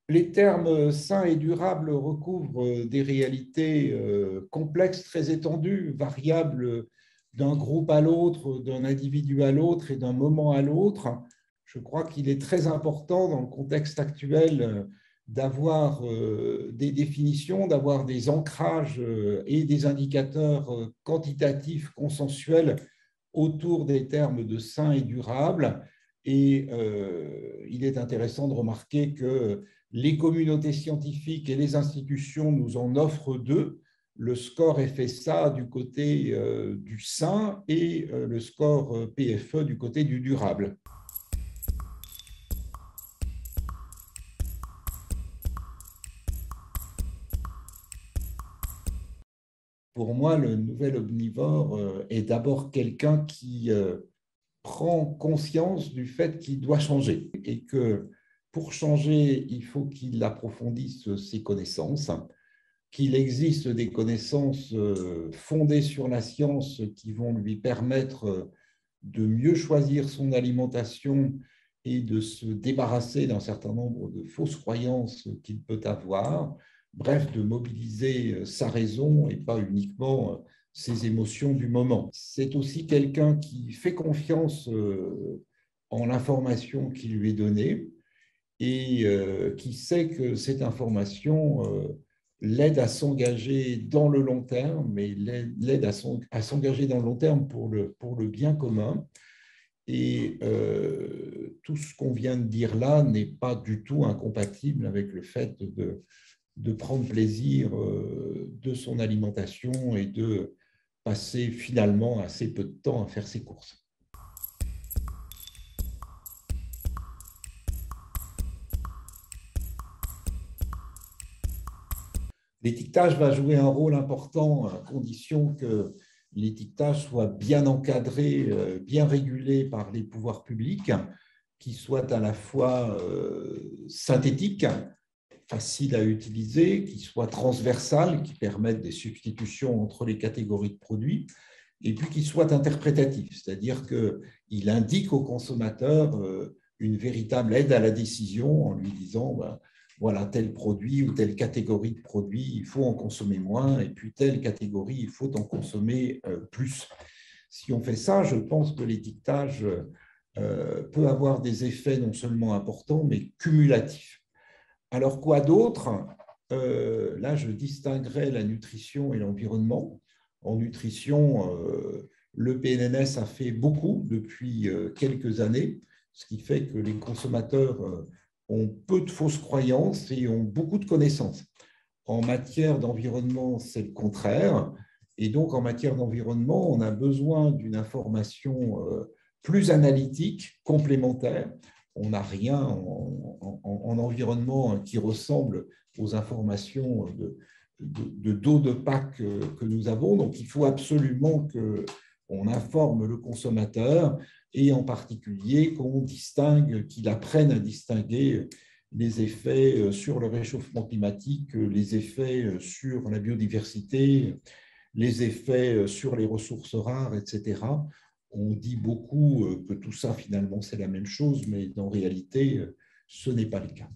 Les termes sain et durable recouvrent des réalités complexes, très étendues, variables d'un groupe à l'autre, d'un individu à l'autre et d'un moment à l'autre. Je crois qu'il est très important dans le contexte actuel d'avoir des définitions, d'avoir des ancrages et des indicateurs quantitatifs consensuels autour des termes de sain et durable. Et il est intéressant de remarquer que les communautés scientifiques et les institutions nous en offrent deux, le score FSA du côté du sain et le score PFE du côté du durable. Pour moi, le nouvel omnivore est d'abord quelqu'un qui prend conscience du fait qu'il doit changer et que pour changer, il faut qu'il approfondisse ses connaissances, qu'il existe des connaissances fondées sur la science qui vont lui permettre de mieux choisir son alimentation et de se débarrasser d'un certain nombre de fausses croyances qu'il peut avoir, bref, de mobiliser sa raison et pas uniquement ses émotions du moment. C'est aussi quelqu'un qui fait confiance en l'information qui lui est donnée et qui sait que cette information l'aide à s'engager dans le long terme, mais l'aide à s'engager dans le long terme pour le bien commun. Et tout ce qu'on vient de dire là n'est pas du tout incompatible avec le fait de prendre plaisir de son alimentation et de passer finalement assez peu de temps à faire ses courses. L'étiquetage va jouer un rôle important à condition que l'étiquetage soit bien encadré, bien régulé par les pouvoirs publics, qui soit à la fois synthétique, facile à utiliser, qui soit transversal, qui permette des substitutions entre les catégories de produits, et puis qui soit interprétatif, c'est-à-dire qu'il indique au consommateur une véritable aide à la décision en lui disant voilà, tel produit ou telle catégorie de produits, il faut en consommer moins, et puis telle catégorie, il faut en consommer plus. Si on fait ça, je pense que l'étiquetage peut avoir des effets non seulement importants, mais cumulatifs. Alors quoi d'autre? Là, je distinguerai la nutrition et l'environnement. En nutrition, le PNNS a fait beaucoup depuis quelques années, ce qui fait que les consommateurs ont peu de fausses croyances et ont beaucoup de connaissances. En matière d'environnement, c'est le contraire. Et donc, en matière d'environnement, on a besoin d'une information plus analytique, complémentaire. On n'a rien en environnement qui ressemble aux informations de dos de Pâques que nous avons. Donc, il faut absolument qu'on informe le consommateur et en particulier qu'on distingue, qu'il apprenne à distinguer les effets sur le réchauffement climatique, les effets sur la biodiversité, les effets sur les ressources rares, etc. On dit beaucoup que tout ça, finalement, c'est la même chose, mais en réalité, ce n'est pas le cas.